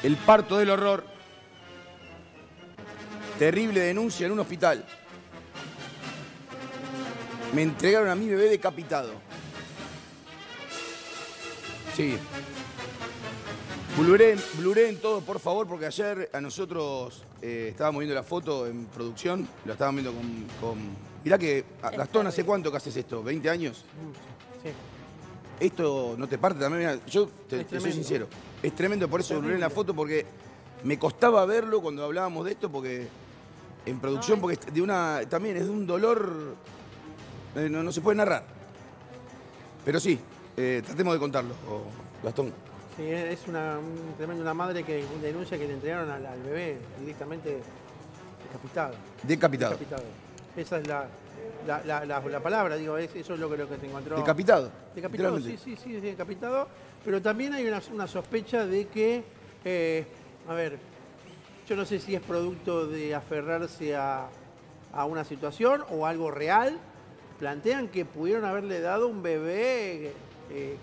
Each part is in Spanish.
El parto del horror. Terrible denuncia en un hospital. Me entregaron a mi bebé decapitado. Sí. Blureen todo, por favor, porque ayer a nosotros estábamos viendo la foto en producción. Lo estábamos viendo con... Mirá que, Gastón, ¿hace cuánto que haces esto? ¿20 años? Sí. Esto no te parte también. Mirá, yo te soy sincero. Es tremendo, por eso blureen la foto, porque me costaba verlo cuando hablábamos de esto, porque en producción, porque también es de un dolor... no se puede narrar. Pero sí, tratemos de contarlo, Gastón. Sí, es una madre que denuncia que le entregaron al bebé directamente decapitado. Decapitado. Esa es la palabra, digo, eso es lo que te encontró. Decapitado. Decapitado, sí, decapitado. Pero también hay una sospecha de que, a ver, yo no sé si es producto de aferrarse a una situación o algo real. Plantean que pudieron haberle dado un bebé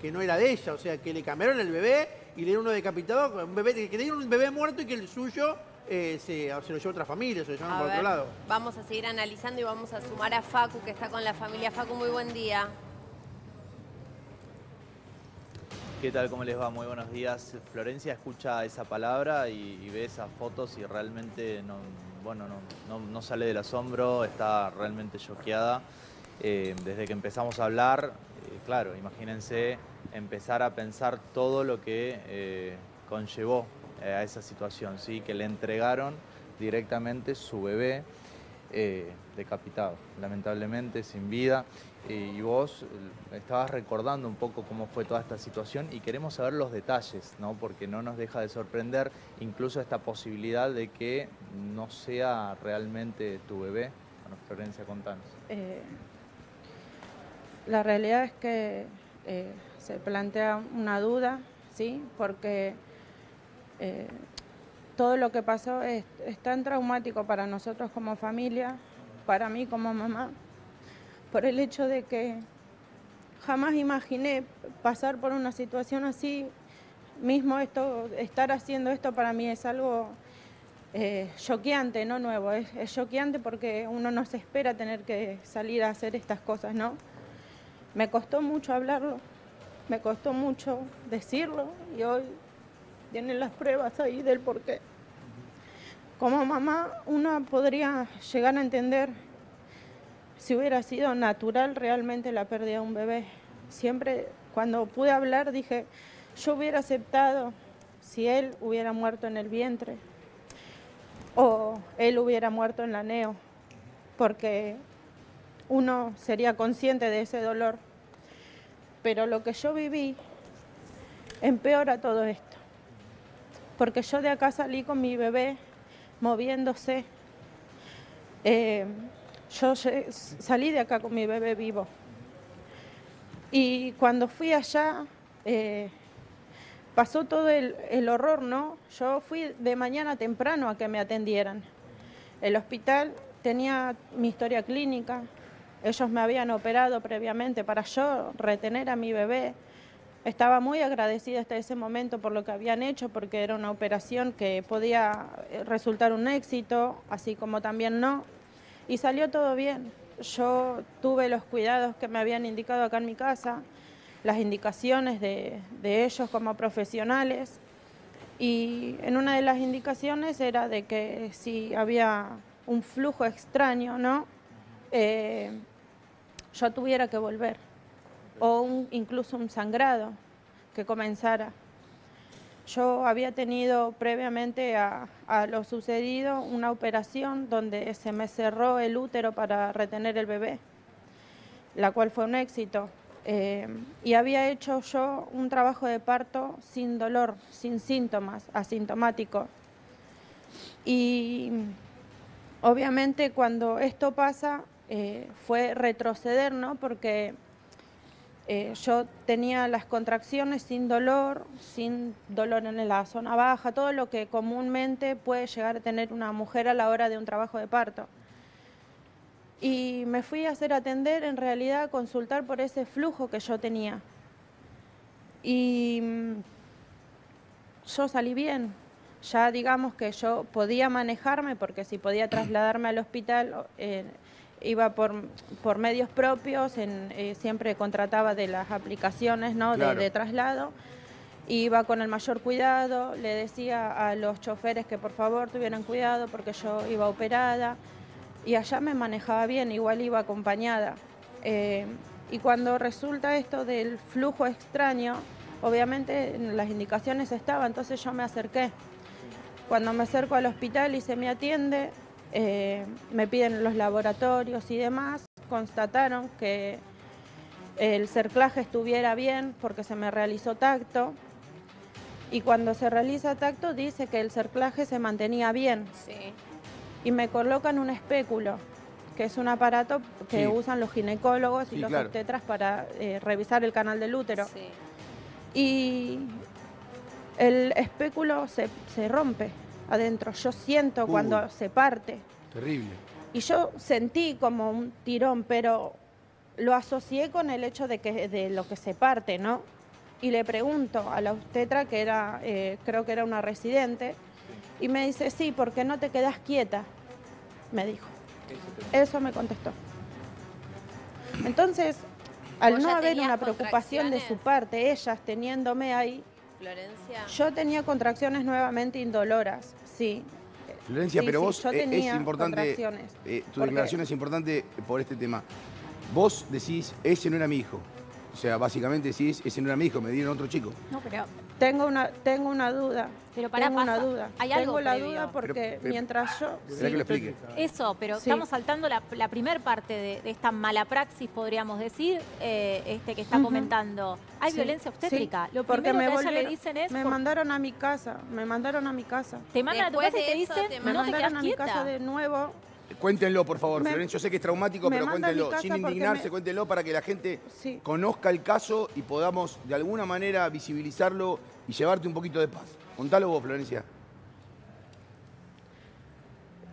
que no era de ella, o sea, que le cambiaron el bebé y le dieron uno decapitado, que le dieron un bebé muerto y que el suyo se lo llevó otra familia, se lo llevaron por otro lado. Vamos a seguir analizando y vamos a sumar a Facu, que está con la familia. Facu, muy buen día. ¿Qué tal? ¿Cómo les va? Muy buenos días. Florencia escucha esa palabra y ve esas fotos y realmente no sale del asombro, está realmente choqueada. Desde que empezamos a hablar, claro, imagínense empezar a pensar todo lo que conllevó a esa situación, ¿sí? Que le entregaron directamente su bebé decapitado, lamentablemente, sin vida. Y vos estabas recordando un poco cómo fue toda esta situación y queremos saber los detalles, ¿no? Porque no nos deja de sorprender incluso esta posibilidad de que no sea realmente tu bebé. Bueno, Florencia, contanos. La realidad es que se plantea una duda, ¿sí? Porque todo lo que pasó es tan traumático para nosotros como familia, para mí como mamá, por el hecho de que jamás imaginé pasar por una situación así. Mismo estar haciendo esto para mí es algo choqueante, no nuevo, es choqueante porque uno no se espera tener que salir a hacer estas cosas, ¿no? Me costó mucho hablarlo, me costó mucho decirlo y hoy tienen las pruebas ahí del porqué. Como mamá, uno podría llegar a entender si hubiera sido natural realmente la pérdida de un bebé. Siempre cuando pude hablar dije, yo hubiera aceptado si él hubiera muerto en el vientre o él hubiera muerto en la neo, porque uno sería consciente de ese dolor. Pero lo que yo viví empeora todo esto, porque yo de acá salí con mi bebé moviéndose. Yo salí de acá con mi bebé vivo. Y cuando fui allá, pasó todo el horror, ¿no? Yo fui de mañana temprano a que me atendieran. El hospital tenía mi historia clínica. Ellos me habían operado previamente para yo retener a mi bebé. Estaba muy agradecida hasta ese momento por lo que habían hecho, porque era una operación que podía resultar un éxito, así como también no. Y salió todo bien. Yo tuve los cuidados que me habían indicado acá en mi casa, las indicaciones de ellos como profesionales. Y en una de las indicaciones era de que si había un flujo extraño, ¿no? Yo tuviera que volver, o incluso un sangrado que comenzara. Yo había tenido previamente a lo sucedido una operación donde se me cerró el útero para retener el bebé, la cual fue un éxito. Y había hecho yo un trabajo de parto sin dolor, sin síntomas, asintomático. Y obviamente cuando esto pasa fue retroceder, ¿no? Porque yo tenía las contracciones sin dolor en la zona baja, todo lo que comúnmente puede llegar a tener una mujer a la hora de un trabajo de parto. Y me fui a hacer atender, en realidad a consultar por ese flujo que yo tenía. Y yo salí bien, ya digamos que yo podía manejarme, porque si podía trasladarme al hospital, iba por medios propios, siempre contrataba de las aplicaciones, ¿no? Claro. de traslado. Iba con el mayor cuidado, le decía a los choferes que por favor tuvieran cuidado porque yo iba operada, y allá me manejaba bien, igual iba acompañada. Y cuando resulta esto del flujo extraño, obviamente las indicaciones estaban, entonces yo me acerqué. Cuando me acerco al hospital y se me atiende, me piden los laboratorios y demás, constataron que el cerclaje estuviera bien porque se me realizó tacto, y cuando se realiza tacto dice que el cerclaje se mantenía bien. Sí. Y me colocan un espéculo, que es un aparato que Sí. usan los ginecólogos y Sí, los claro. obstetras para revisar el canal del útero. Sí. Y el espéculo se rompe adentro. Yo siento cuando se parte. Terrible. Y yo sentí como un tirón, pero lo asocié con el hecho de lo que se parte, ¿no? Y le pregunto a la obstetra, que era, creo que era una residente, y me dice, sí, ¿por qué no te quedas quieta? Me dijo. Eso me contestó. Entonces, al ¿Vos no ya haber tenías una preocupación de su contracciones? parte, ellas teniéndome ahí, Florencia. yo tenía contracciones nuevamente indoloras, sí. Florencia, Sí, pero sí, vos yo es tenía importante, contracciones. tu Porque- declaración es importante por este tema. Vos decís, ese no era mi hijo. O sea, básicamente decís, ese no era mi hijo, me dieron otro chico. No, pero Tengo una duda. Pero pará, tengo una pasa. duda. Hay algo Tengo la previo. duda porque Pero- mientras yo... ¿Será que lo explique? eso, pero Sí. estamos saltando la primer parte de esta mala praxis, podríamos decir, que está Ujú. comentando. Hay Sí, violencia obstétrica. sí, Lo porque primero que a ella le volvieron- dicen es, me mandaron a mi casa, me mandaron a mi casa. te mandan a tu Después casa y te de eso dicen, te Me no te quedas mandaron a mi quieta. casa de nuevo. Cuéntenlo, por favor, Me- Florencia. Yo sé que es traumático, me pero manda a mi cuéntenlo. casa Sin porque indignarse, me- cuéntenlo para que la gente Sí. conozca el caso y podamos de alguna manera visibilizarlo y llevarte un poquito de paz. Contalo vos, Florencia.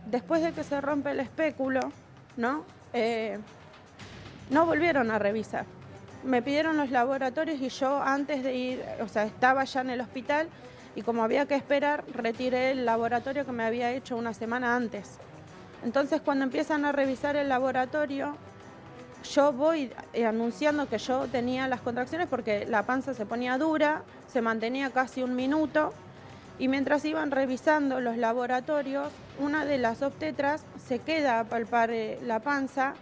Después de que se rompe el espéculo, ¿no? No volvieron a revisar. Me pidieron los laboratorios y yo antes de ir, o sea, estaba ya en el hospital y como había que esperar, retiré el laboratorio que me había hecho una semana antes. Entonces, cuando empiezan a revisar el laboratorio, yo voy anunciando que yo tenía las contracciones porque la panza se ponía dura, se mantenía casi un minuto, y mientras iban revisando los laboratorios, una de las obstetras se queda a palpar la panza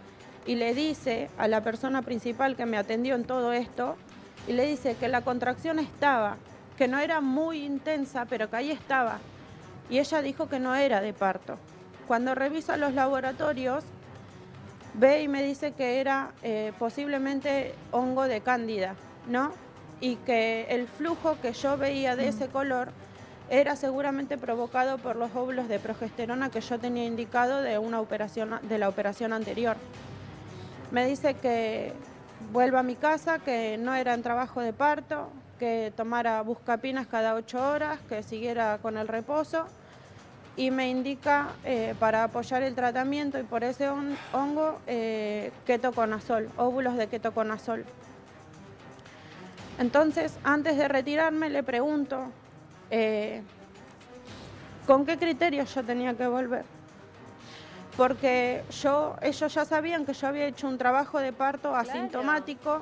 y le dice a la persona principal que me atendió en todo esto, y le dice que la contracción estaba, que no era muy intensa, pero que ahí estaba. Y ella dijo que no era de parto. Cuando revisa los laboratorios, ve y me dice que era posiblemente hongo de cándida, ¿no? Y que el flujo que yo veía de ese color era seguramente provocado por los óvulos de progesterona que yo tenía indicado de la operación anterior. Me dice que vuelva a mi casa, que no era en trabajo de parto, que tomara buscapinas cada 8 horas, que siguiera con el reposo, y me indica para apoyar el tratamiento y por ese hongo ketoconazol, óvulos de ketoconazol. Entonces, antes de retirarme, le pregunto con qué criterios yo tenía que volver. Porque ellos ya sabían que yo había hecho un trabajo de parto asintomático,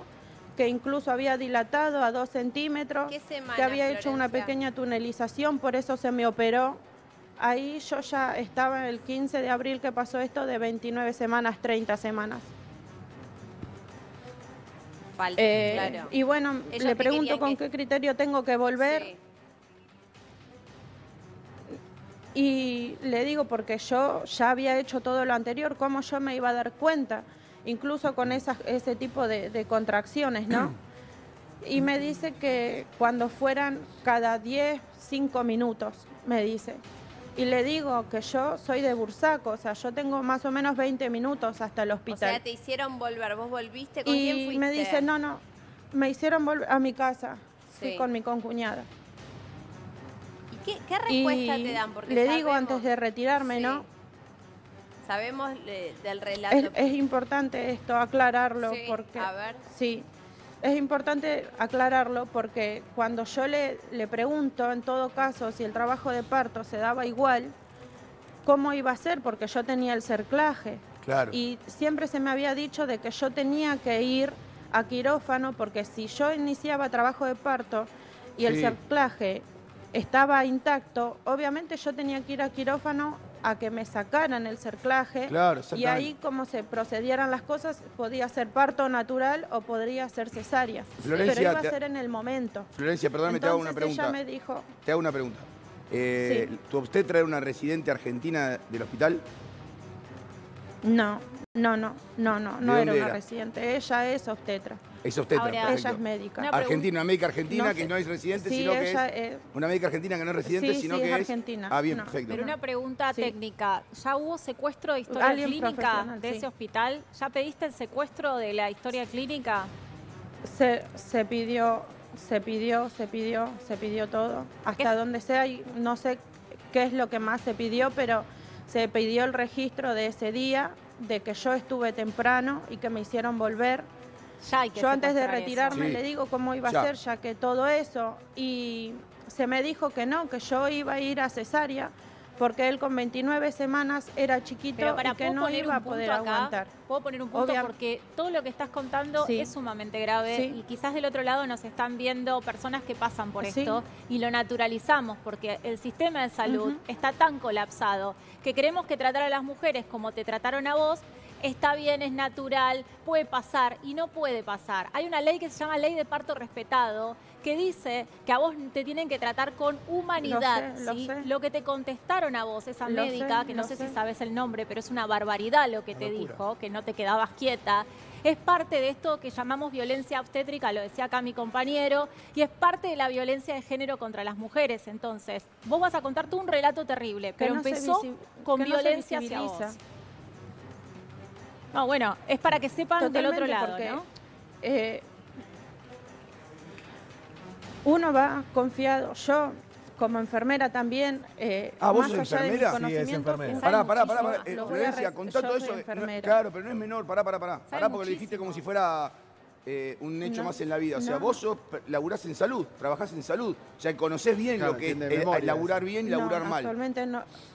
que incluso había dilatado a 2 centímetros, ¿Qué semana, que había hecho una Florencia? pequeña tunelización, por eso se me operó. Ahí yo ya estaba el 15 de abril que pasó esto, de 29 semanas, 30 semanas. Falta, claro. Y bueno, Ellos le te pregunto querían con que- qué criterio tengo que volver. Sí. Y le digo, porque yo ya había hecho todo lo anterior, ¿cómo yo me iba a dar cuenta? Incluso con ese tipo de contracciones, ¿no? Y me dice que cuando fueran cada 10, 5 minutos, me dice. Y le digo que yo soy de Bursaco, o sea, yo tengo más o menos 20 minutos hasta el O hospital. sea, te hicieron volver. ¿Vos volviste? ¿Con quién Y fuiste? me dice, no, me hicieron volver a mi casa, fui Sí. con mi concuñada. ¿Y qué respuesta Y te dan? Porque le digo sabemos- antes de retirarme, Sí. ¿no? Sabemos del relato. Es importante esto, aclararlo, Sí, porque a ver. sí, es importante aclararlo porque cuando yo le pregunto, en todo caso, si el trabajo de parto se daba igual, ¿cómo iba a ser? Porque yo tenía el cerclaje. Claro. Y siempre se me había dicho de que yo tenía que ir a quirófano porque si yo iniciaba trabajo de parto y el Sí. cerclaje estaba intacto, obviamente yo tenía que ir a quirófano a que me sacaran el cerclaje. Claro, Y exactamente. ahí, como se procedieran las cosas, podía ser parto natural o podría ser cesárea. Florencia, pero iba a te- ser en el momento. Florencia, perdóname, te hago una Entonces pregunta. ella me dijo, Te hago una pregunta. Sí. ¿Tu obstetra era una residente argentina del hospital? no dónde era una era? residente. Ella es obstetra. Es obstetra, Ahora, perfecto. Ella es médica. Una Argentina, una médica argentina No que sé. no es residente, Sí, sino que ella es... Una médica argentina que no es residente, Sí, sino sí, que es es... argentina. Ah, bien, No. perfecto. Pero una pregunta Sí. técnica. ¿Ya hubo secuestro de historia Alguien clínica profesional, de sí. ese hospital? ¿Ya pediste el secuestro de la historia clínica? Se pidió todo, hasta donde sea, y no sé qué es lo que más se pidió, pero se pidió el registro de ese día, de que yo estuve temprano y que me hicieron volver. Ya hay que Yo antes de secuestrar retirarme Sí. le digo cómo iba Ya. a ser, ya que todo eso, y se me dijo que no, que yo iba a ir a cesárea, porque él con 29 semanas era chiquito Pero para y que ¿puedo no poner iba a un punto poder acá? aguantar. Puedo poner un punto Obvia- porque todo lo que estás contando Sí. es sumamente grave Sí. y quizás del otro lado nos están viendo personas que pasan por Sí. esto y lo naturalizamos porque el sistema de salud Ujú. está tan colapsado que creemos que tratar a las mujeres como te trataron a vos está bien, es natural, puede pasar y no puede pasar. Hay una ley que se llama Ley de Parto Respetado que dice que a vos te tienen que tratar con humanidad. Lo ¿sí? sé. Lo que te contestaron a vos, esa Lo médica, sé, que no lo sé sé. si sabes el nombre, pero es una barbaridad lo que te Locura. dijo, que no te quedabas quieta. Es parte de esto que llamamos violencia obstétrica, lo decía acá mi compañero, y es parte de la violencia de género contra las mujeres. Entonces, vos vas a contarte un relato terrible, pero no se empezó con que no se violencia hacia vos. visibiliza. No, bueno, es para que sepan del otro Totalmente, lado, porque, ¿no? Uno va confiado, yo como enfermera también, ¿Vos más sos allá de mi enfermera? conocimiento, Sí, es enfermera. fui Pará, muchísimo. Florencia, Lo voy a contá yo todo soy eso. enfermera. Claro, pero no es menor, pará, porque lo dijiste muchísimo. como si fuera un hecho No, más en la vida. O sea, no. vos laburás en salud, trabajás en salud. O sea, conocés bien Claro, lo que es entiende de memoria laburar bien y laburar No, mal. actualmente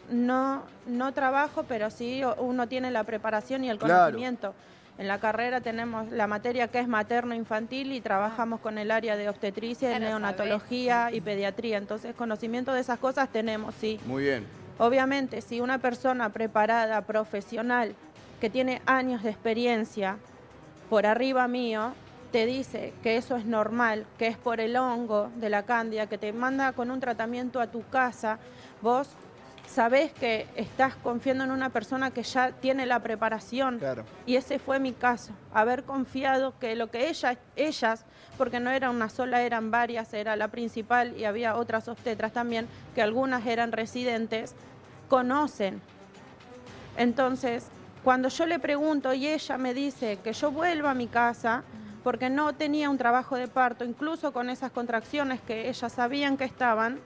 no trabajo, pero sí uno tiene la preparación y el Claro. conocimiento. En la carrera tenemos la materia que es materno-infantil y trabajamos con el área de obstetricia, Claro, neonatología y pediatría. Entonces, conocimiento de esas cosas tenemos, sí. Muy bien. Obviamente, si una persona preparada, profesional, que tiene años de experiencia por arriba mío, te dice que eso es normal, que es por el hongo de la cándida, que te manda con un tratamiento a tu casa, vos sabés que estás confiando en una persona que ya tiene la preparación. Claro. Y ese fue mi caso, haber confiado que lo que ellas, porque no era una sola, eran varias, era la principal y había otras obstetras también, que algunas eran residentes, conocen. Entonces, cuando yo le pregunto y ella me dice que yo vuelva a mi casa, porque no tenía un trabajo de parto, incluso con esas contracciones que ellas sabían que estaban,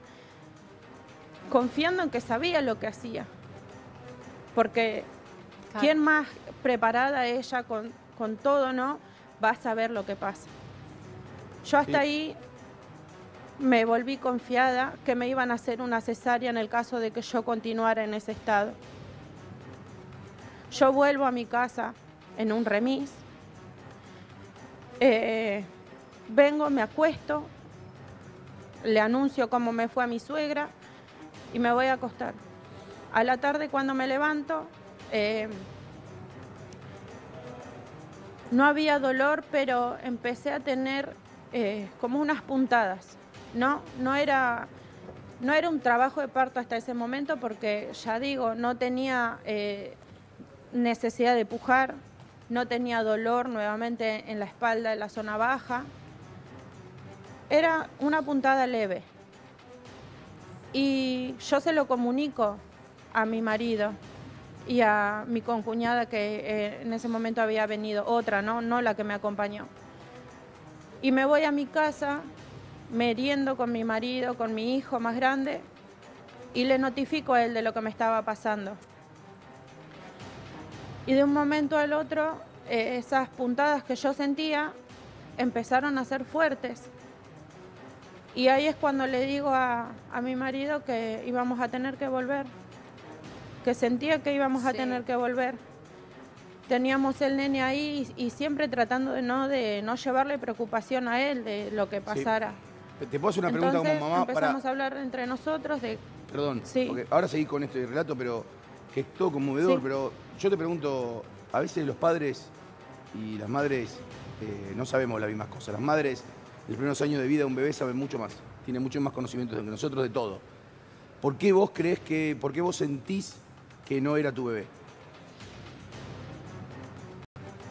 confiando en que sabía lo que hacía. Porque Claro. quién más preparada ella con todo, ¿no? Va a saber lo que pasa. Yo hasta Sí. ahí me volví confiada que me iban a hacer una cesárea en el caso de que yo continuara en ese estado. Yo vuelvo a mi casa en un remis. Vengo, me acuesto, le anuncio cómo me fue a mi suegra y me voy a acostar. A la tarde cuando me levanto, no había dolor, pero empecé a tener como unas puntadas. No era un trabajo de parto hasta ese momento porque, ya digo, no tenía necesidad de pujar, no tenía dolor nuevamente en la espalda, en la zona baja. Era una puntada leve. Y yo se lo comunico a mi marido y a mi concuñada que en ese momento había venido, otra, no la que me acompañó. Y me voy a mi casa, meriendo con mi marido, con mi hijo más grande, y le notifico a él de lo que me estaba pasando. Y de un momento al otro, esas puntadas que yo sentía empezaron a ser fuertes. Y ahí es cuando le digo a mi marido que íbamos a tener que volver, que sentía que íbamos a tener que volver. Teníamos el nene ahí y siempre tratando de no llevarle preocupación a él de lo que pasara. Sí. Te puedo hacer una pregunta como mamá. Empezamos a hablar entre nosotros de... Perdón, sí. Porque ahora seguí con este relato, pero que es todo conmovedor, sí. Pero yo te pregunto, a veces los padres y las madres no sabemos las mismas cosas. Las madres, en los primeros años de vida de un bebé saben mucho más, tienen mucho más conocimientos que nosotros de todo. ¿Por qué vos sentís que no era tu bebé?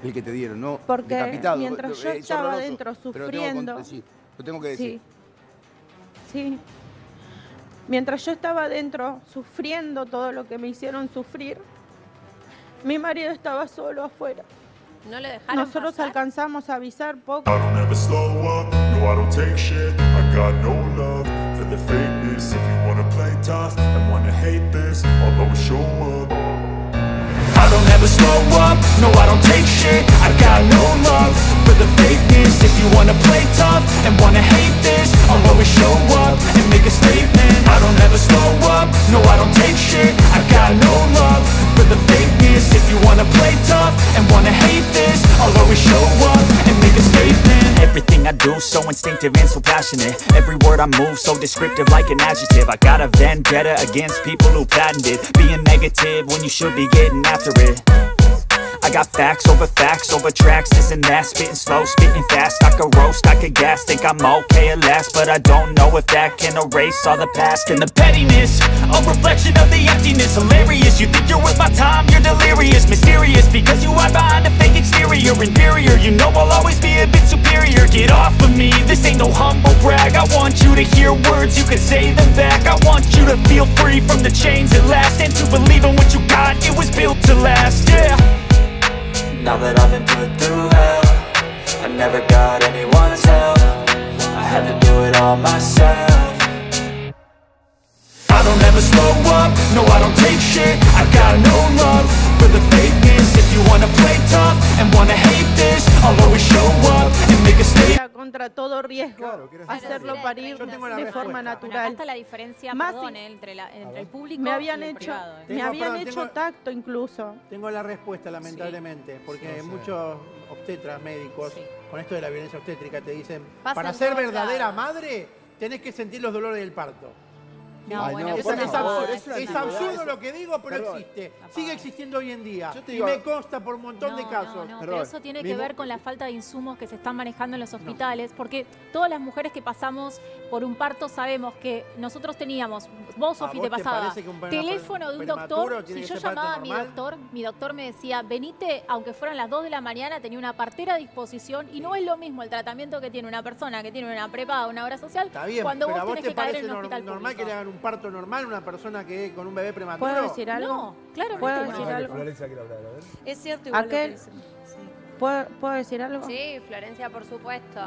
El que te dieron, ¿no? Porque decapitado. mientras yo estaba adentro sufriendo... Lo tengo que decir. Sí. Mientras yo estaba adentro sufriendo todo lo que me hicieron sufrir, mi marido estaba solo afuera. ¿No le dejaron Nosotros pasar? alcanzamos a avisar poco. I don't ever slow up, no I don't take shit. I got no love for the fakeness. If you wanna play tough and wanna hate this, I'll always show up. I don't ever slow up, no I don't take shit. I got no love for the fakeness. If you wanna play tough and wanna hate this, I'll always show up and make a statement. I don't ever slow up, no I don't take shit. I got no love for the fakeness. If you wanna play tough and wanna hate this, I'll always show up and make a statement. Everything I do so instinctive and so passionate. Every word I move so descriptive like an adjective. I got a vendetta against people who patented being negative when you should be getting after it. I got facts over tracks, this and that. Spitting slow, spitting fast, I could roast, I could gas. Think I'm okay at last, but I don't know if that can erase all the past. And the pettiness, a reflection of the emptiness. Hilarious, you think you're worth my time, you're delirious. Mysterious, because you hide behind a fake exterior. Inferior, you know I'll always be a bit superior. Get off of me, this ain't no humble brag. I want you to hear words, you can say them back. I want you to feel free from the chains at last, and to believe in what you got, it was built to last, yeah. Now that I've been put through hell, I never got anyone's help. I had to do it all myself. I don't ever slow up, no I don't take shit. I got no love for the fakeness. If you wanna play tough and wanna hate this, I'll always show up and make a statement. Contra todo riesgo, hacerlo parir de forma natural. Acá está la diferencia, Más perdón, entre el público me habían y el hecho, privado. Tengo incluso. Tengo la respuesta, lamentablemente, porque muchos obstetras, médicos, con esto de la violencia obstétrica, te dicen, Pasa para en ser todos verdadera lados. madre, tenés que sentir los dolores del parto. No, Ay, bueno, no, eso por no favor, es Es absurdo lo que digo, pero Perdón. existe. Sigue existiendo hoy en día. Yo te Y digo- me consta por un montón de casos. No, pero Perdón. eso tiene que Mismo- ver con la falta de insumos que se están manejando en los hospitales, porque todas las mujeres que pasamos por un parto sabemos que nosotros teníamos, vos Sofi ¿vos te te pasaba, parece que un teléfono de un prematuro doctor, tiene si que yo ser parto llamaba a normal? mi doctor me decía, venite, aunque fueran las 2 de la mañana, tenía una partera a disposición y no es lo mismo el tratamiento que tiene una persona que tiene una prepaga, una obra social, Está bien, cuando pero vos ¿a vos tenés te que caer parece en un hospital normal público. que le hagan un parto normal a una persona que con un bebé prematuro? ¿Puedo decir algo? No, claramente ¿Puedo no. decir algo? Es cierto igual lo que Aquel, dicen. Sí. ¿puedo decir algo? Sí, Florencia, por supuesto.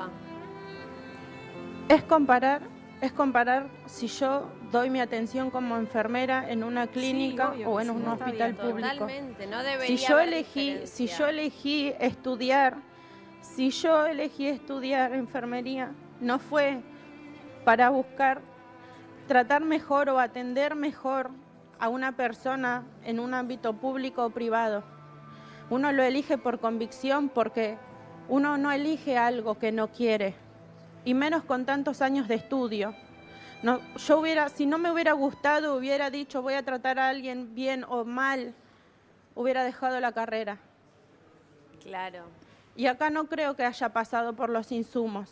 Es comparar si yo doy mi atención como enfermera en una clínica obvio o que en sí, un está hospital bien, público. Totalmente, no debería Si yo haber elegí estudiar enfermería, no fue para buscar tratar mejor o atender mejor a una persona en un ámbito público o privado. Uno lo elige por convicción porque uno no elige algo que no quiere, y menos con tantos años de estudio. No, si no me hubiera gustado, hubiera dicho voy a tratar a alguien bien o mal, hubiera dejado la carrera. Claro. Y acá no creo que haya pasado por los insumos,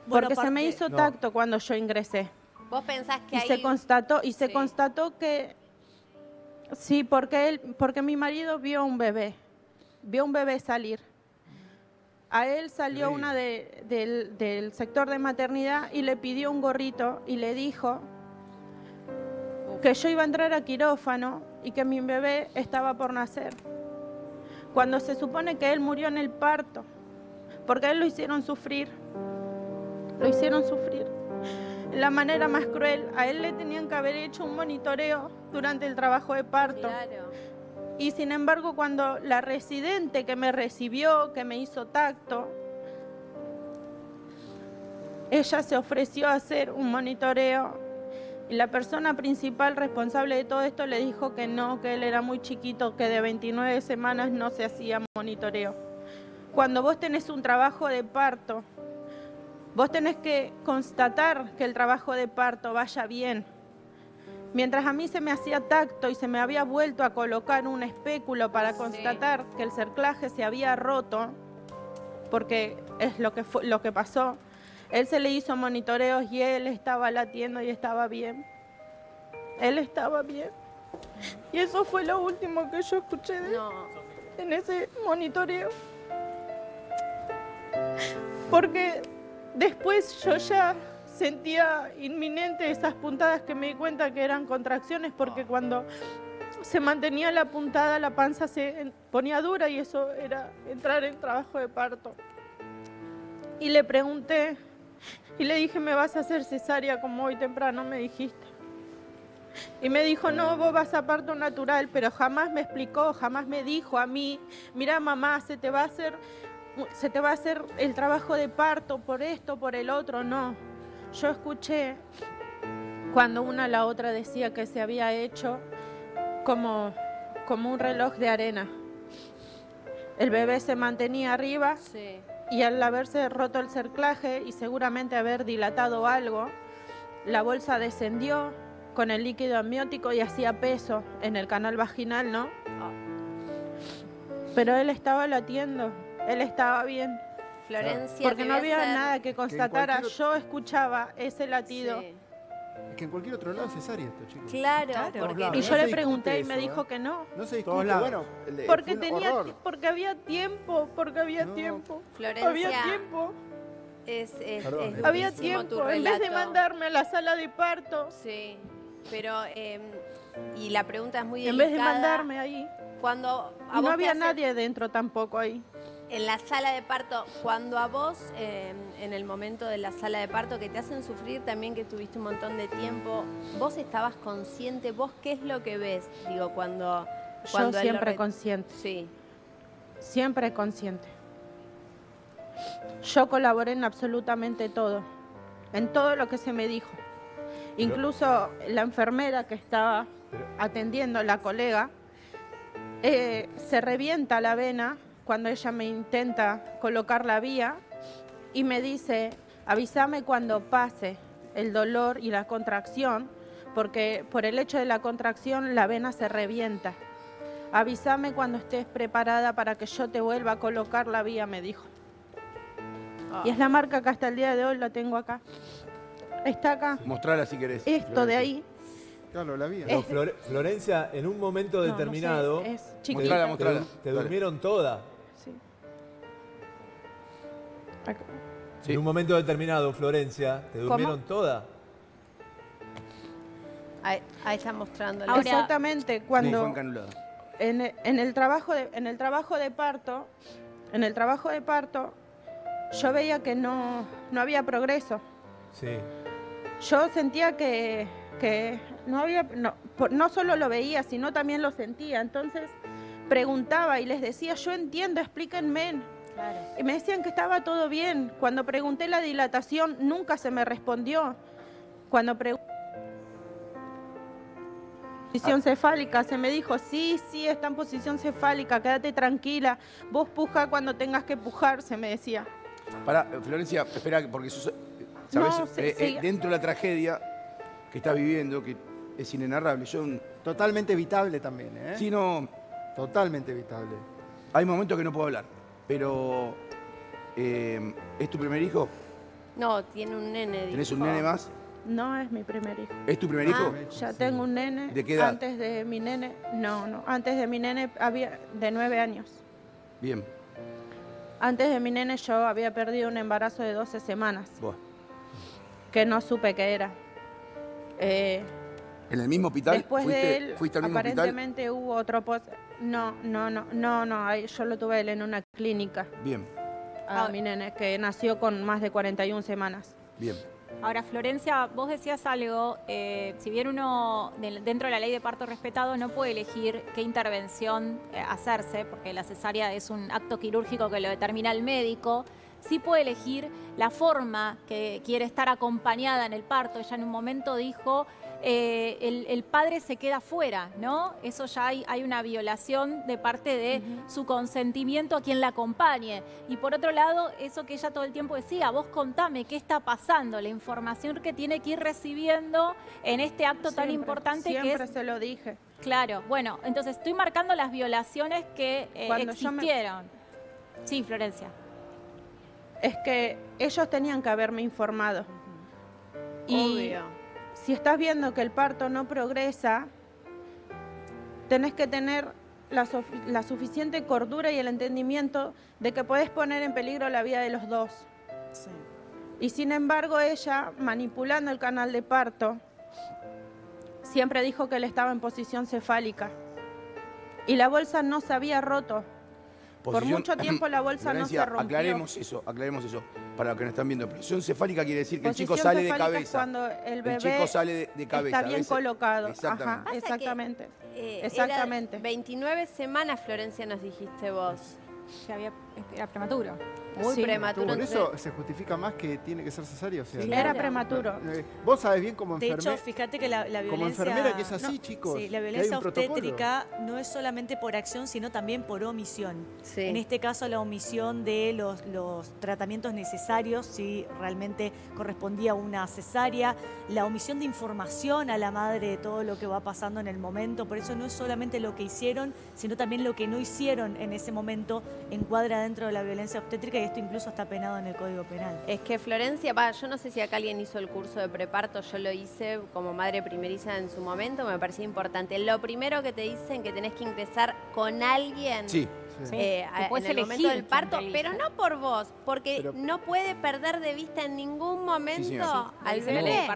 Bueno, porque se me aparte- hizo tacto cuando yo ingresé. ¿Vos pensás que Y ahí... se constató que sí, porque mi marido vio un bebé salir. A él salió una del sector de maternidad y le pidió un gorrito y le dijo que yo iba a entrar a quirófano y que mi bebé estaba por nacer. Cuando se supone que él murió en el parto, porque a él lo hicieron sufrir. Lo hicieron sufrir. De la manera más cruel, a él le tenían que haber hecho un monitoreo durante el trabajo de parto. Claro. Y sin embargo, cuando la residente que me recibió, que me hizo tacto, ella se ofreció a hacer un monitoreo y la persona principal responsable de todo esto le dijo que no, que él era muy chiquito, que de 29 semanas no se hacía monitoreo. Cuando vos tenés un trabajo de parto, vos tenés que constatar que el trabajo de parto vaya bien. Mientras a mí se me hacía tacto y se me había vuelto a colocar un espéculo para constatar que el cerclaje se había roto, porque es lo que pasó, él se le hizo monitoreos y él estaba latiendo y estaba bien. Él estaba bien. Y eso fue lo último que yo escuché de él en ese monitoreo. Porque después yo ya sentía inminente esas puntadas que me di cuenta que eran contracciones, porque cuando se mantenía la puntada la panza se ponía dura y eso era entrar en trabajo de parto. Y le pregunté y le dije, ¿me vas a hacer cesárea como hoy temprano me dijiste? Y me dijo, no, vos vas a parto natural, pero jamás me explicó, jamás me dijo a mí, mira mamá, se te va a hacer el trabajo de parto por esto, por el otro, no. Yo escuché cuando una a la otra decía que se había hecho como un reloj de arena. El bebé se mantenía arriba y al haberse roto el cerclaje y seguramente haber dilatado algo, la bolsa descendió con el líquido amniótico y hacía peso en el canal vaginal, ¿no? Pero él estaba latiendo, él estaba bien. Florencia, porque no había nada que constatara, yo escuchaba ese latido. Es que en cualquier otro lado es cesárea esto, chicos. Claro, porque y yo le pregunté y me dijo que no. No se discute, bueno, porque había tiempo, Florencia, había tiempo. Es había durísimo tu tiempo, en vez de relato. mandarme a la sala de parto. Sí, pero y la pregunta es muy En delicada. vez de mandarme ahí. Cuando Y no había nadie dentro tampoco ahí. En la sala de parto, cuando a vos, en el momento de la sala de parto, que te hacen sufrir también que tuviste un montón de tiempo, ¿vos estabas consciente? ¿Vos qué es lo que ves? Digo, cuando Yo siempre consciente. Sí. Siempre consciente. Yo colaboré en absolutamente todo, en todo lo que se me dijo. Incluso la enfermera que estaba atendiendo, la colega, se revienta la vena cuando ella me intenta colocar la vía y me dice, avísame cuando pase el dolor y la contracción, porque por el hecho de la contracción la vena se revienta. Avísame cuando estés preparada para que yo te vuelva a colocar la vía, me dijo. Y es la marca que hasta el día de hoy la tengo acá. Está acá. Mostrala si querés. Esto de ahí. Claro, la vía. No, Florencia, en un momento determinado, no sé, es chiquita. te durmieron toda. Sí. Acá. En un momento determinado, Florencia, te durmieron toda. Ahí está mostrando. Exactamente, cuando Sí, en el trabajo de parto, yo veía que no había progreso. Sí. Yo sentía que no había, no solo lo veía, sino también lo sentía. Entonces preguntaba y les decía, yo entiendo, explíquenme. Claro. Y me decían que estaba todo bien. Cuando pregunté la dilatación, nunca se me respondió. Cuando pregunté posición cefálica, se me dijo, sí, está en posición cefálica, quédate tranquila, vos puja cuando tengas que pujar, se me decía. Pará, Florencia, espera, porque sos, sabes, No, sí. dentro de la tragedia que estás viviendo, que es inenarrable, Totalmente evitable también, ¿eh? Sí, no... Totalmente evitable. Hay momentos que no puedo hablar, pero... ¿es tu primer hijo? No, tiene un nene. ¿Tenés un nene más? No es mi primer hijo. ¿Es tu primer hijo? Ya tengo un nene. ¿De qué edad? Antes de mi nene, antes de mi nene había de 9 años. Bien. Antes de mi nene yo había perdido un embarazo de 12 semanas. Buah. Que no supe qué era. ¿En el mismo hospital? Después de él, ¿Fuiste al mismo hospital? aparentemente hubo otro No, ahí yo lo tuve él en una clínica. Bien. A mi nene, que nació con más de 41 semanas. Bien. Ahora, Florencia, vos decías algo, si bien uno dentro de la ley de parto respetado no puede elegir qué intervención hacerse, porque la cesárea es un acto quirúrgico que lo determina el médico, sí puede elegir la forma que quiere estar acompañada en el parto. Ella en un momento dijo, el padre se queda fuera, ¿no? Eso ya hay una violación de parte de su consentimiento a quien la acompañe. Y por otro lado, eso que ella todo el tiempo decía, vos contame qué está pasando, la información que tiene que ir recibiendo en este acto tan importante que es... Siempre se lo dije. Claro, bueno, entonces estoy marcando las violaciones que existieron. Sí, Florencia. Es que ellos tenían que haberme informado. Y si estás viendo que el parto no progresa, tenés que tener la suficiente cordura y el entendimiento de que podés poner en peligro la vida de los dos. Sí. Y sin embargo, ella, manipulando el canal de parto, siempre dijo que él estaba en posición cefálica. Y la bolsa no se había roto. Por mucho tiempo la bolsa no se rompió. Aclaremos eso, para los que nos están viendo. Posición cefálica quiere decir que el chico Posición sale de cefálica cabeza. es cuando el bebé chico sale de cabeza. está bien colocado. Exactamente. Ajá, exactamente. Exactamente. 29 semanas, Florencia, nos dijiste vos. Era prematuro. Muy prematuro. Por eso se justifica más que tiene que ser cesárea. O sea, Sí, era prematuro. Vos sabés bien como enfermera. De hecho, fíjate que la violencia... Como enfermera que es así, chicos. Sí, la que hay violencia un protocolo. obstétrica no es solamente por acción, sino también por omisión. Sí. En este caso, la omisión de los tratamientos necesarios, si realmente correspondía a una cesárea, la omisión de información a la madre de todo lo que va pasando en el momento. Por eso no es solamente lo que hicieron, sino también lo que no hicieron en ese momento encuadra dentro de la violencia obstétrica, y esto incluso está penado en el Código Penal. Es que Florencia, yo no sé si acá alguien hizo el curso de preparto, yo lo hice como madre primeriza en su momento, me parecía importante. Lo primero que te dicen que tenés que ingresar con alguien en el momento del parto, pero no por vos, porque no puede perder de vista en ningún momento al bebé.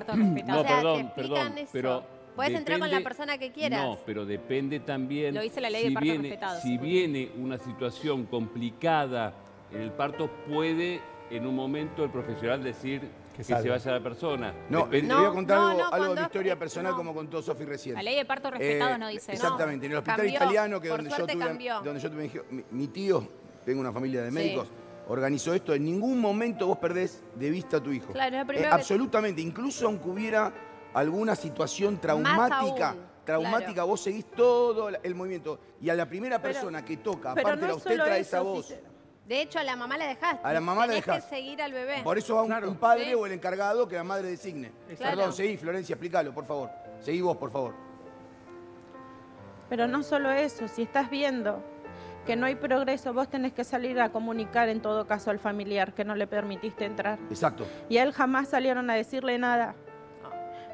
No, o sea, perdón, eso. pero Podés entrar con la persona que quieras. No, pero depende también. Lo dice la ley de parto respetado. Si viene una situación complicada en el parto, puede en un momento el profesional decir que se vaya la persona. No, te voy a contar algo de mi historia personal, como contó Sofi recién. La ley de parto respetado no dice. Exactamente. En el hospital italiano, que donde yo tuve mi tío, tengo una familia de médicos, organizó esto. En ningún momento vos perdés de vista a tu hijo. Claro, es la primera vez. Absolutamente. Incluso aunque hubiera alguna situación traumática, vos seguís todo el movimiento. Y a la primera persona que toca, aparte no la obstetra, es a eso, vos. De hecho, a la mamá la dejaste. A la mamá la Tenés dejás. que seguir al bebé. Por eso va un padre o el encargado que la madre designe. Claro. Perdón, seguí, Florencia, explícalo, por favor. Seguí vos, por favor. Pero no solo eso, si estás viendo que no hay progreso, vos tenés que salir a comunicar en todo caso al familiar que no le permitiste entrar. Exacto. Y a él jamás salieron a decirle nada.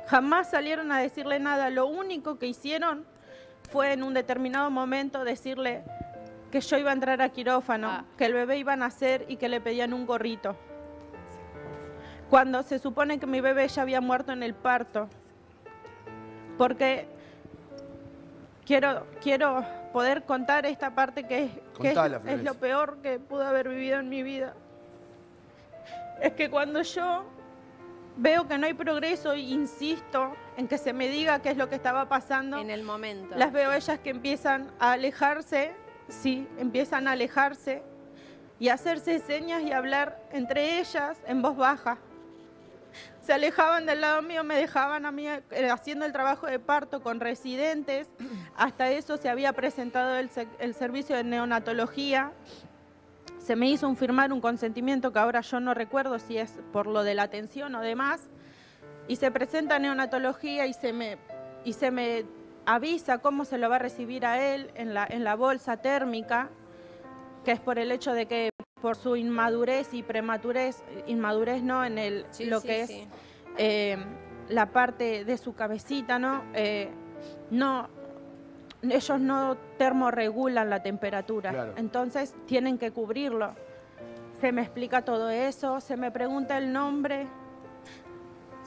Jamás salieron a decirle nada. Lo único que hicieron fue en un determinado momento decirle que yo iba a entrar a quirófano, que el bebé iba a nacer y que le pedían un gorrito. Cuando se supone que mi bebé ya había muerto en el parto. Porque quiero poder contar esta parte que es lo peor que pude haber vivido en mi vida. Es que cuando yo veo que no hay progreso e insisto en que se me diga qué es lo que estaba pasando. En el momento. Las veo ellas que empiezan a alejarse, empiezan a alejarse y a hacerse señas y hablar entre ellas en voz baja. Se alejaban del lado mío, me dejaban a mí haciendo el trabajo de parto con residentes. Hasta eso se había presentado el servicio de neonatología. Se me hizo firmar un consentimiento que ahora yo no recuerdo si es por lo de la atención o demás. Y se presenta neonatología y se me avisa cómo se lo va a recibir a él en la bolsa térmica, que es por el hecho de que por su inmadurez y prematurez, inmadurez no en la parte de su cabecita, ¿no? Ellos no termorregulan la temperatura, claro. Entonces tienen que cubrirlo. Se me explica todo eso, se me pregunta el nombre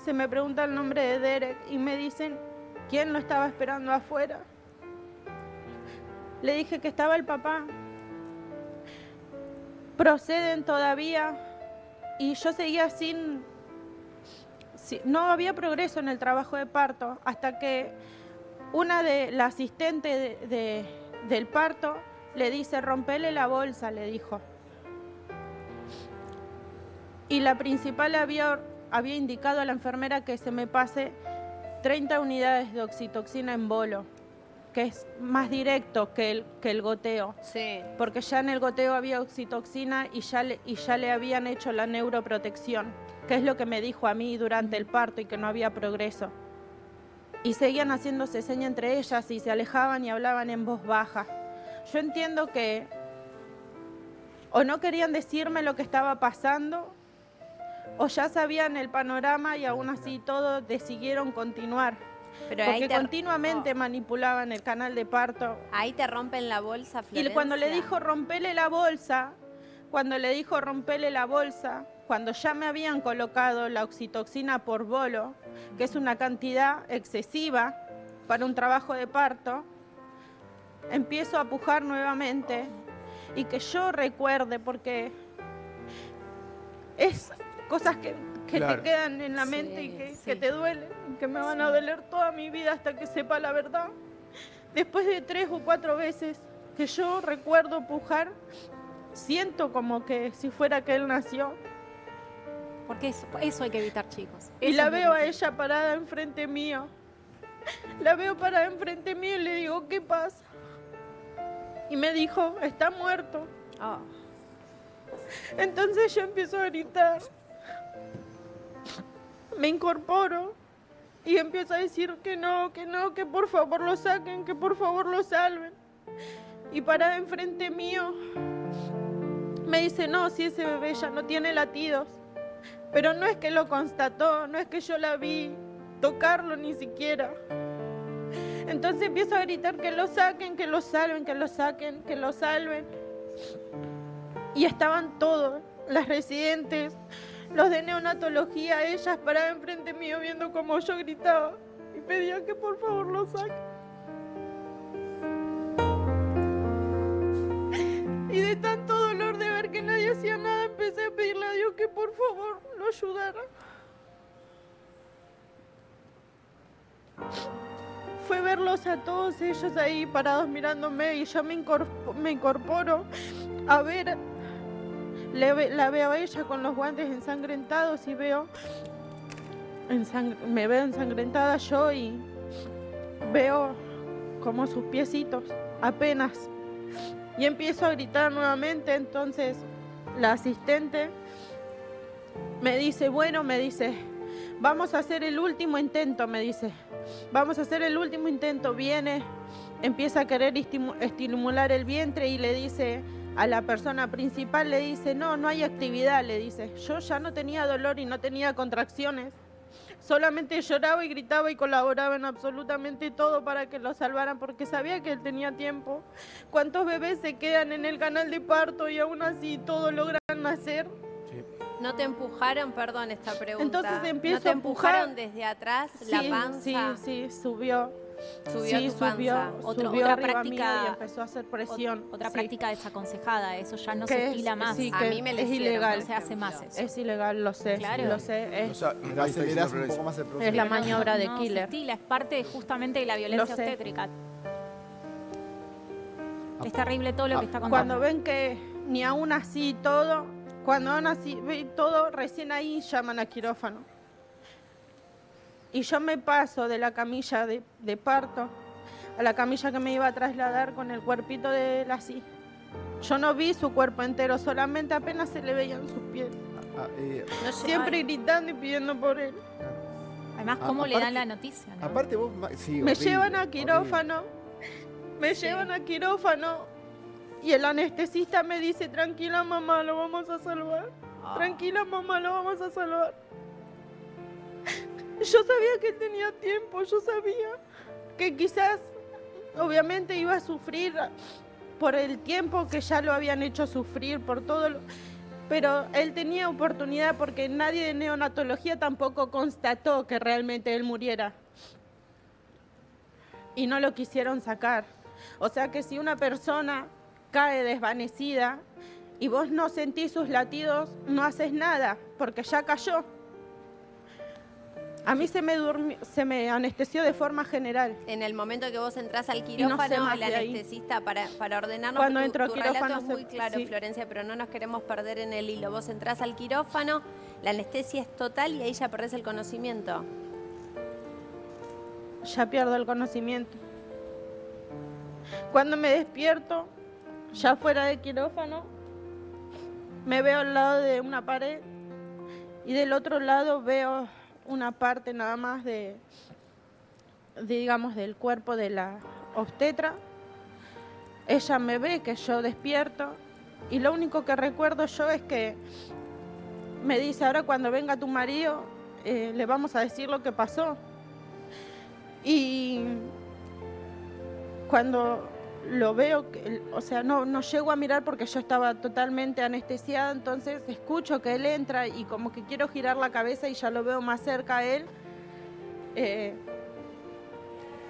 de Derek y me dicen quién lo estaba esperando afuera. Le dije que estaba el papá. Proceden todavía y yo seguía no había progreso en el trabajo de parto hasta que una de la asistente del parto le dice, rompele la bolsa, le dijo. Y la principal había indicado a la enfermera que se me pase 30 unidades de oxitoxina en bolo, que es más directo que el goteo. Sí. Porque ya en el goteo había oxitoxina y ya le habían hecho la neuroprotección, que es lo que me dijo a mí durante el parto y que no había progreso. Y seguían haciéndose señas entre ellas y se alejaban y hablaban en voz baja. Yo entiendo que o no querían decirme lo que estaba pasando, o ya sabían el panorama y aún así todo decidieron continuar. Pero porque ahí manipulaban el canal de parto. Ahí te rompen la bolsa, Florencia. Y cuando le dijo rompele la bolsa, cuando ya me habían colocado la oxitoxina por bolo, que es una cantidad excesiva para un trabajo de parto, empiezo a pujar nuevamente y que yo recuerde, porque es cosas que Claro. te quedan en la mente y que te duelen, que me van a doler toda mi vida hasta que sepa la verdad. Después de 3 o 4 veces que yo recuerdo pujar, siento como que si fuera que él nació. Porque eso hay que evitar, chicos. Y Eso la es muy veo a difícil. ella parada enfrente mío. La veo parada enfrente mío y le digo, ¿qué pasa? Y me dijo, está muerto. Oh. Entonces yo empiezo a gritar. Me incorporo y empiezo a decir que no, que por favor lo saquen, que por favor lo salven. Y parada enfrente mío, me dice, no, si ese bebé ya no tiene latidos. Pero no es que lo constató, no es que yo la vi tocarlo ni siquiera. Entonces empiezo a gritar que lo saquen, que lo salven, que lo saquen, que lo salven. Y estaban todos, las residentes, los de neonatología, ellas paradas enfrente mío viendo cómo yo gritaba y pedía que por favor lo saquen. Y de tanto dolor de ver que nadie hacía nada, empecé a pedirle a Dios que por favor lo ayudara. Fue verlos a todos ellos ahí parados mirándome y yo me incorporo a ver. La veo a ella con los guantes ensangrentados y me veo ensangrentada yo y veo como sus piecitos, apenas. Y empiezo a gritar nuevamente, entonces la asistente me dice, bueno, vamos a hacer el último intento, vamos a hacer el último intento, viene, empieza a querer estimular el vientre y le dice a la persona principal, le dice, no hay actividad, le dice. Yo ya no tenía dolor y no tenía contracciones. Solamente lloraba y gritaba y colaboraba en absolutamente todo para que lo salvaran porque sabía que él tenía tiempo. ¿Cuántos bebés se quedan en el canal de parto y aún así todos logran nacer? Sí. ¿No te empujaron? Perdón esta pregunta. Entonces empiezo ¿No te a empujar. empujaron desde atrás la panza? Sí, subió. Subió tu panza. Subió Otra arriba práctica, mío y empezó a hacer presión. Otra Sí. práctica desaconsejada, eso ya no Que se es- estila más. sí, A que mí me lo es hicieron, ilegal. No se hace más eso. Es ilegal, lo sé. Claro. Lo sé. O sea, ahí está diciendo Acelerás un Florencia. poco más el proceso. Es la maniobra de No, killer. se estila, es parte justamente de la violencia Lo sé. obstétrica. Es terrible todo lo que está contando. Cuando ven que ni aún así todo, cuando aún así ve todo, recién ahí llaman a quirófano. Y yo me paso de la camilla de parto a la camilla que me iba a trasladar con el cuerpito de él así. Yo no vi su cuerpo entero, solamente apenas se le veían sus pies. Siempre gritando y pidiendo por él. Además, ¿cómo le dan la noticia? ¿no? Aparte vos, sí, Me horrible, llevan a horrible. quirófano, me llevan a quirófano y el anestesista me dice, tranquila mamá, lo vamos a salvar. Tranquila mamá, lo vamos a salvar. Yo sabía que él tenía tiempo, yo sabía que quizás, obviamente iba a sufrir por el tiempo que ya lo habían hecho sufrir, por todo lo... Pero él tenía oportunidad porque nadie de neonatología tampoco constató que realmente él muriera. Y no lo quisieron sacar. O sea que si una persona cae desvanecida y vos no sentís sus latidos, no haces nada, porque ya cayó. A mí se me anestesió de forma general. En el momento que vos entrás al no sé quirófano, más el de ahí. anestesista, para ordenarnos, Cuando tu entro al relato quirófano es muy claro, sí. Florencia, pero no nos queremos perder en el hilo. Vos entrás al quirófano, la anestesia es total y ahí ya perdés el conocimiento. Ya pierdo el conocimiento. Cuando me despierto, ya fuera del quirófano, me veo al lado de una pared y del otro lado veo una parte nada más digamos, del cuerpo de la obstetra. Ella me ve que yo despierto y lo único que recuerdo yo es que me dice, ahora cuando venga tu marido, le vamos a decir lo que pasó. Y cuando lo veo, o sea, no llego a mirar porque yo estaba totalmente anestesiada, entonces escucho que él entra y como que quiero girar la cabeza y ya lo veo más cerca a él.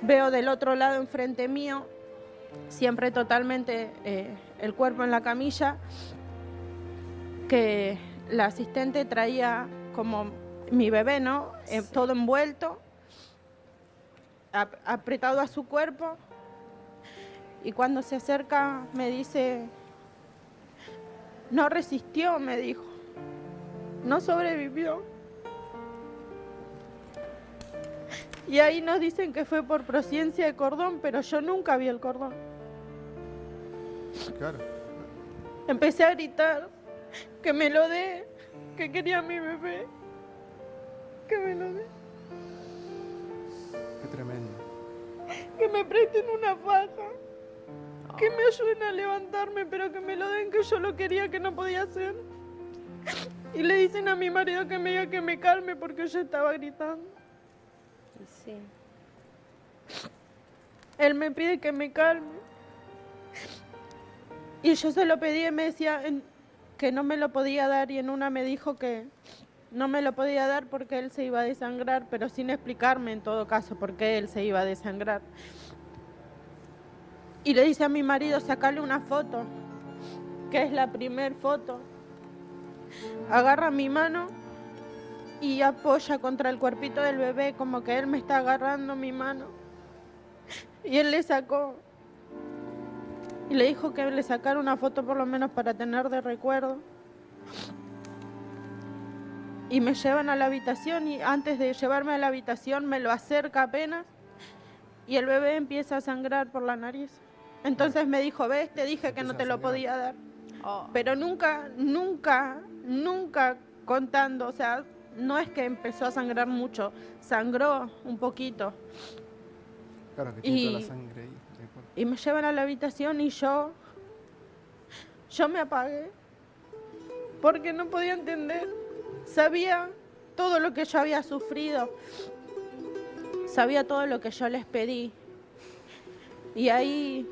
Veo del otro lado enfrente mío, siempre totalmente el cuerpo en la camilla, que la asistente traía como mi bebé, ¿no? Todo envuelto, apretado a su cuerpo. Y cuando se acerca me dice, no resistió, me dijo, no sobrevivió. Y ahí nos dicen que fue por prociencia de cordón, pero yo nunca vi el cordón. Claro. Empecé a gritar, que me lo dé, que quería a mi bebé, que me lo dé. Qué tremendo. Que me presten una faja. Que me ayuden a levantarme, pero que me lo den, que yo lo quería, que no podía hacer. Y le dicen a mi marido que me diga que me calme porque yo estaba gritando. Sí. Él me pide que me calme. Y yo se lo pedí y me decía que no me lo podía dar y en una me dijo que no me lo podía dar porque él se iba a desangrar, pero sin explicarme en todo caso por qué él se iba a desangrar. Y le dice a mi marido, sacarle una foto, que es la primer foto. Agarra mi mano y apoya contra el cuerpito del bebé, como que él me está agarrando mi mano. Y él le sacó, y le dijo que le sacara una foto por lo menos para tener de recuerdo. Y me llevan a la habitación y antes de llevarme a la habitación me lo acerca apenas y el bebé empieza a sangrar por la nariz. Entonces me dijo, ves, te dije que no te lo podía dar. Pero nunca contando, o sea, no es que empezó a sangrar mucho, sangró un poquito. Claro, que tiene toda la sangre ahí. Y me llevan a la habitación y yo me apagué porque no podía entender. Sabía todo lo que yo había sufrido, sabía todo lo que yo les pedí y ahí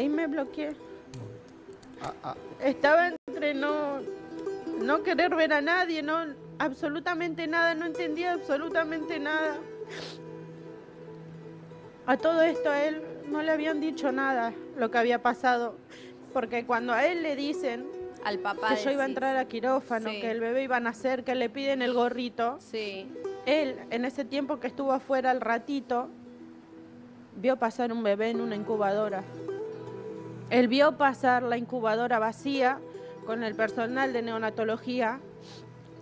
me bloqueé. Estaba entre no querer ver a nadie, absolutamente nada, no entendía absolutamente nada. A todo esto a él no le habían dicho nada lo que había pasado, porque cuando a él le dicen al papá que yo iba a entrar a quirófano, sí, que el bebé iba a nacer, que le piden el gorrito, sí, él en ese tiempo que estuvo afuera al ratito, vio pasar un bebé en una incubadora. Él vio pasar la incubadora vacía con el personal de neonatología,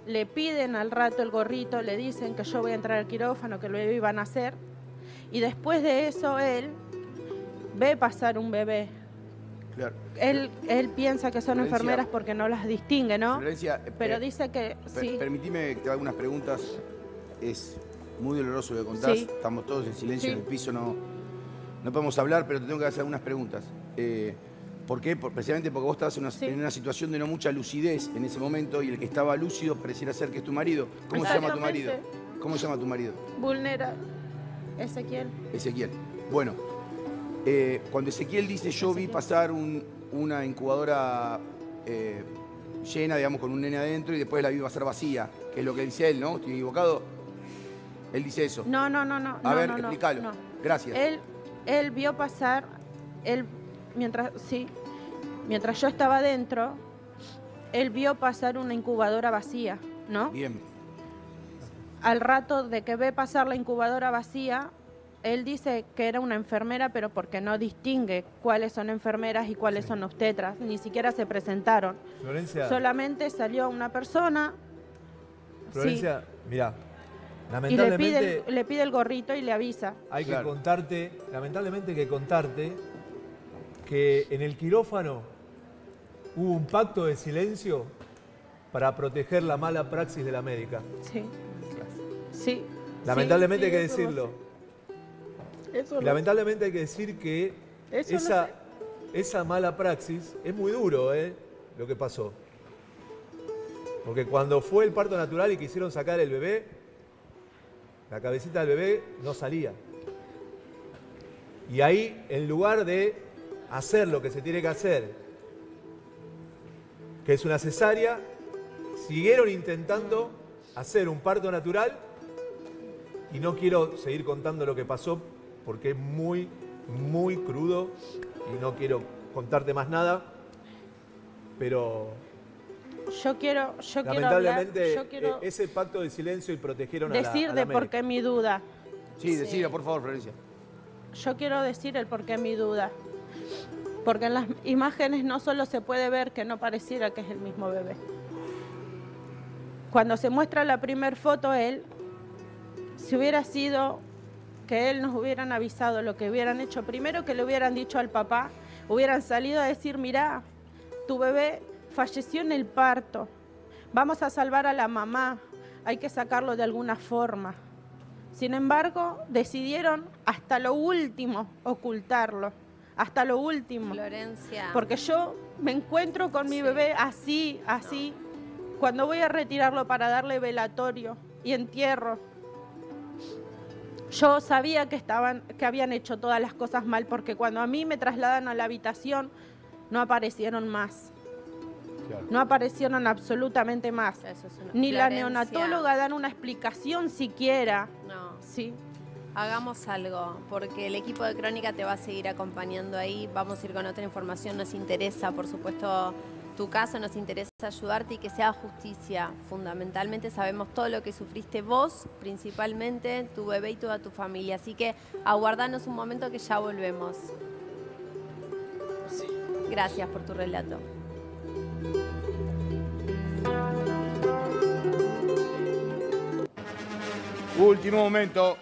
le piden al rato el gorrito, le dicen que yo voy a entrar al quirófano, que el bebé iba a nacer, y después de eso él ve pasar un bebé. Claro. Él piensa que son Florencia, enfermeras porque no las distingue, ¿no? Florencia, pero dice que sí. Permitime que te haga unas preguntas. Es muy doloroso lo que contás. Sí. Estamos todos en silencio Sí. en el piso, no podemos hablar, pero te tengo que hacer algunas preguntas. ¿Por qué? Precisamente porque vos estabas en una situación de no mucha lucidez en ese momento y el que estaba lúcido pareciera ser que es tu marido. ¿Cómo se llama tu marido? ¿Cómo se llama tu marido? Vulnera. Ezequiel. Ezequiel. Bueno, cuando Ezequiel dice yo vi pasar una incubadora llena, digamos, con un nene adentro y después la vi pasar vacía, que es lo que dice él, ¿no? ¿Estoy equivocado? Él dice eso. No. A ver, explícalo. No. Gracias. Él vio pasar, mientras yo estaba adentro, él vio pasar una incubadora vacía, ¿no? Bien. al rato de que ve pasar la incubadora vacía, él dice que era una enfermera, pero porque no distingue cuáles son enfermeras y cuáles son obstetras. Ni siquiera se presentaron. Florencia. Solamente salió una persona. Florencia, mirá, Y lamentablemente le pide el gorrito y le avisa. hay que contarte, lamentablemente hay que contarte que en el quirófano hubo un pacto de silencio para proteger la mala praxis de la médica. Sí. Sí. Lamentablemente Sí, hay que eso decirlo. lo sé. Eso Y lo lamentablemente hay que decir que Eso lo esa mala praxis es muy duro, lo que pasó. Porque cuando fue el parto natural y quisieron sacar el bebé, la cabecita del bebé no salía. Y ahí, en lugar de hacer lo que se tiene que hacer, que es una cesárea, siguieron intentando hacer un parto natural. Y no quiero seguir contando lo que pasó porque es muy, muy crudo y no quiero contarte más nada. Pero Yo quiero lamentablemente hablar, yo quiero ese pacto de silencio y protegieron a la decir a la de por médica. qué mi duda. Sí, decila, por favor, Florencia. Yo quiero decir el por qué mi duda. Porque en las imágenes no solo se puede ver que no pareciera que es el mismo bebé. Cuando se muestra la primer foto, él, si hubiera sido que él nos hubieran avisado lo que hubieran hecho, primero que le hubieran dicho al papá, hubieran salido a decir, mirá, tu bebé falleció en el parto, vamos a salvar a la mamá, hay que sacarlo de alguna forma. Sin embargo, decidieron hasta lo último ocultarlo, hasta lo último. Florencia. Porque yo me encuentro con mi bebé así, cuando voy a retirarlo para darle velatorio y entierro. Yo sabía que habían hecho todas las cosas mal, porque cuando a mí me trasladan a la habitación, no aparecieron más. Claro. No aparecieron absolutamente más. Eso es una- Ni la Florencia. neonatóloga dan una explicación siquiera. No. Sí. Hagamos algo, porque el equipo de Crónica te va a seguir acompañando ahí. Vamos a ir con otra información. Nos interesa, por supuesto, tu caso. Nos interesa ayudarte y que sea justicia. Fundamentalmente sabemos todo lo que sufriste vos, principalmente, tu bebé y toda tu familia. Así que aguardanos un momento que ya volvemos. Gracias por tu relato. Último momento.